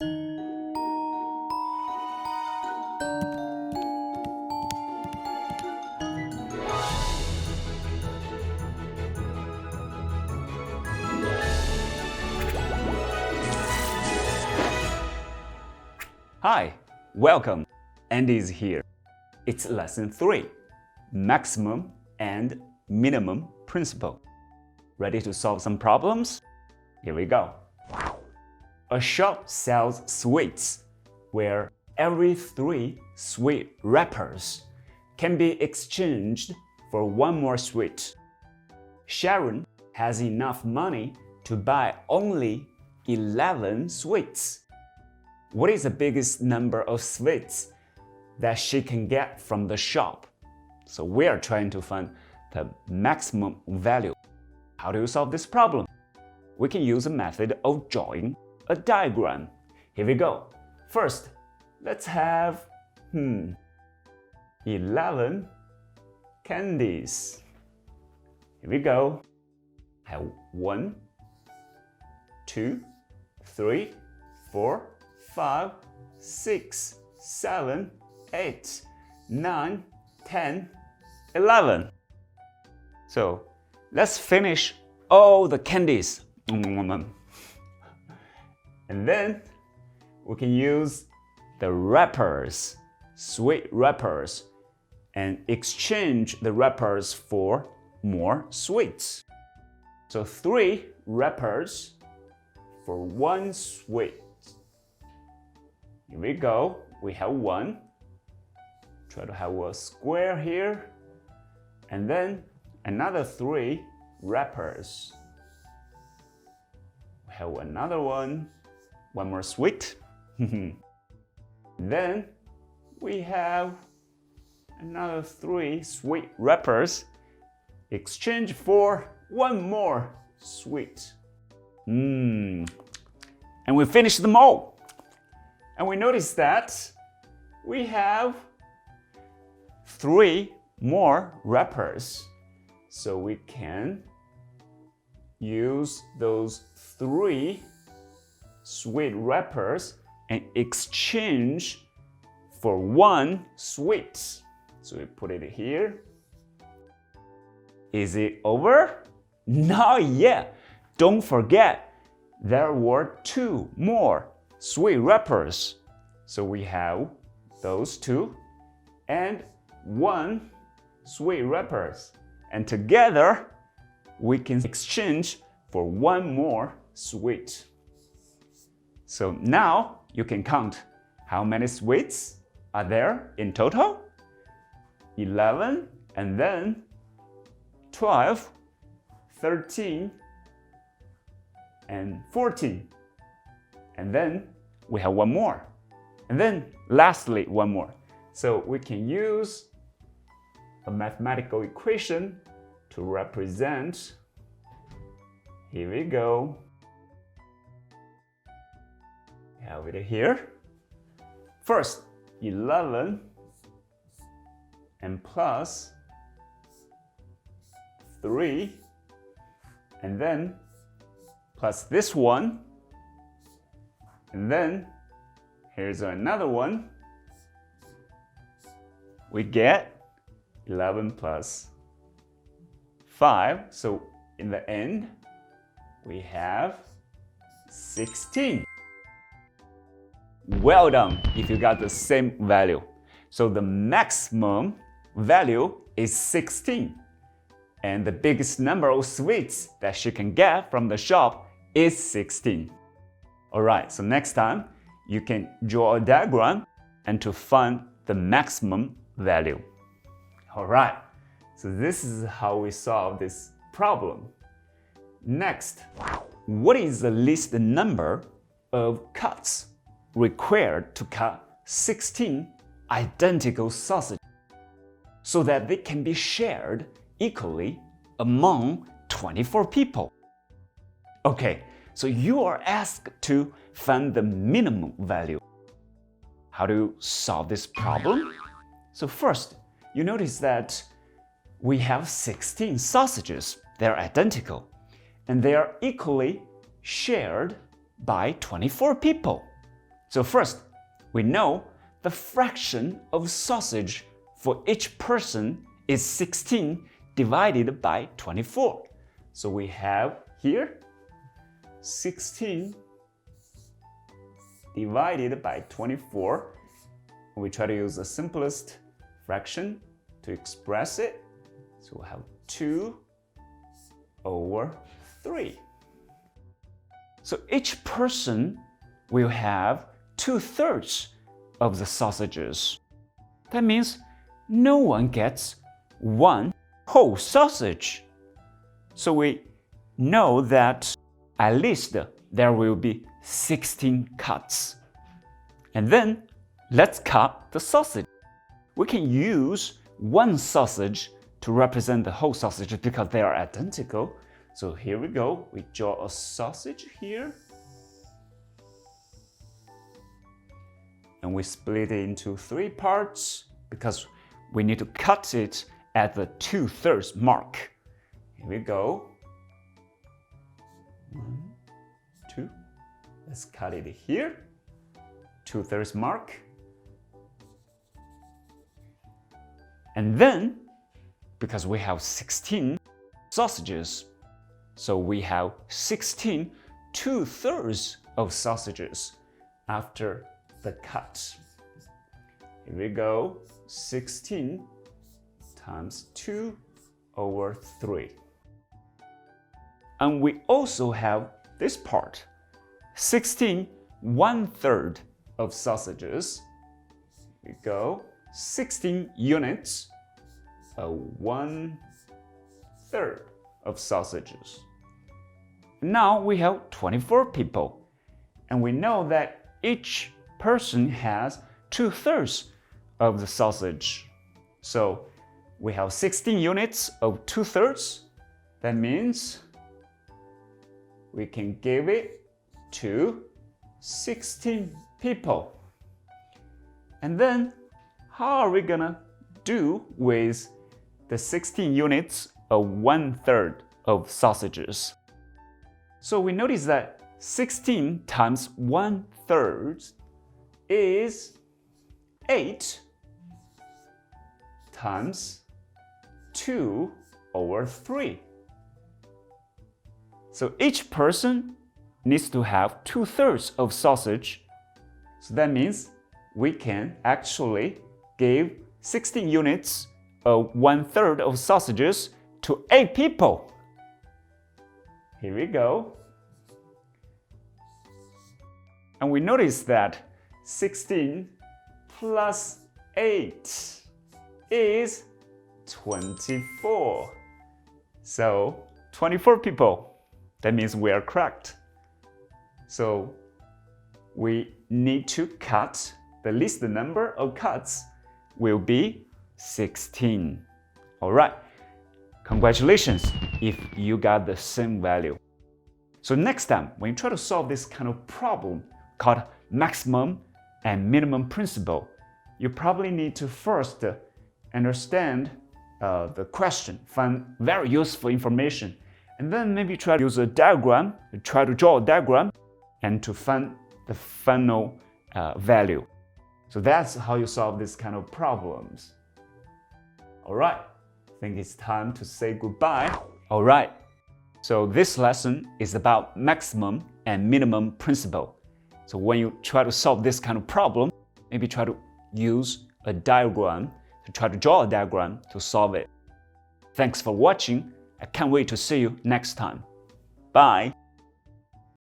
Hi, welcome. Andy is here. It's lesson 3, maximum and minimum principle. Ready to solve some problems? Here we go. A shop sells sweets where every 3 sweet wrappers can be exchanged for 1 more sweet. Sharon has enough money to buy only 11 sweets. What is the biggest number of sweets that she can get from the shop? So we are trying to find the maximum value. How do you solve this problem? We can use a method of drawing a diagram. Here we go. First, let's have 11 candies. Here we go. I have 1, 2, 3, 4, 5, 6, 7, 8, 9, 10, 11. So let's finish all the candies. And then we can use the wrappers, sweet wrappers, and exchange the wrappers for more sweets. So 3 wrappers for 1 sweet. Here we go. We have 1. Try to have a square here. And then another 3 wrappers. We have another one more sweet. Then we have another 3 sweet wrappers. Exchange for 1 more sweet. And we finish them all. And we notice that we have 3 more wrappers. So we can use those 3 sweet wrappers and exchange for 1 sweet. So we put it here. Is it over? Not yet. Don't forget, there were 2 more sweet wrappers. So we have those 2 and 1 sweet wrappers. And together, we can exchange for 1 more sweet. So now you can count how many sweets are there in total. 11 and then 12, 13, and 14. And then we have 1 more. And then lastly, 1 more. So we can use a mathematical equation to represent. Here we go. We have it here. First, 11 and plus 3, and then plus this one, and then here's another one. We get 11 plus 5, so in the end we have 16. Well done if you got the same value. So the maximum value is 16. And the biggest number of sweets that she can get from the shop is 16. Alright, so next time you can draw a diagram and to find the maximum value. Alright, so this is how we solve this problem. Next, what is the least number of cuts required to cut 16 identical sausages so that they can be shared equally among 24 people? Okay, so you are asked to find the minimum value. How do you solve this problem? So first, you notice that we have 16 sausages. They're identical, and they are equally shared by 24 people. So first, we know the fraction of sausage for each person is 16 divided by 24. So we have here 16 divided by 24. We try to use the simplest fraction to express it. So we have 2 over 3. So each person will have 2/3 of the sausages. That means no one gets one whole sausage. So we know that at least there will be 16 cuts. And then let's cut the sausage. We can use one sausage to represent the whole sausage because they are identical. So here we go. We draw a sausage here. And we split it into 3 parts because we need to cut it at the 2/3 mark. Here we go. 1, 2. Let's cut it here. 2/3 mark. And then, because we have 16 sausages, so we have 16 2/3 of sausages after the cut. Here we go. 16 times 2 over 3. And we also have this part. 16 1/3 of sausages. Here we go. 16 units of 1/3 of sausages. Now we have 24 people. And we know that each person has 2/3 of the sausage. So we have 16 units of 2/3. That means we can give it to 16 people. And then how are we gonna do with the 16 units of 1/3 of sausages? So we notice that 16 times 1/3 is 8 times 2 over 3. So each person needs to have 2/3 of sausage. So that means we can actually give 16 units of 1/3 of sausages to 8 people. Here we go. And we notice that 16 plus 8 is 24. So 24 people. That means we are correct. So we need to cut, the least number of cuts will be 16. All right. Congratulations if you got the same value. So next time, when you try to solve this kind of problem called maximum and minimum principle, you probably need to first understand the question, find very useful information, and then maybe try to use a diagram, try to draw a diagram, and to find the final value. So that's how you solve this kind of problems. All right, I think it's time to say goodbye. All right, so this lesson is about maximum and minimum principle. So when you try to solve this kind of problem, maybe try to use a diagram, to try to draw a diagram to solve it. Thanks for watching. I can't wait to see you next time. Bye.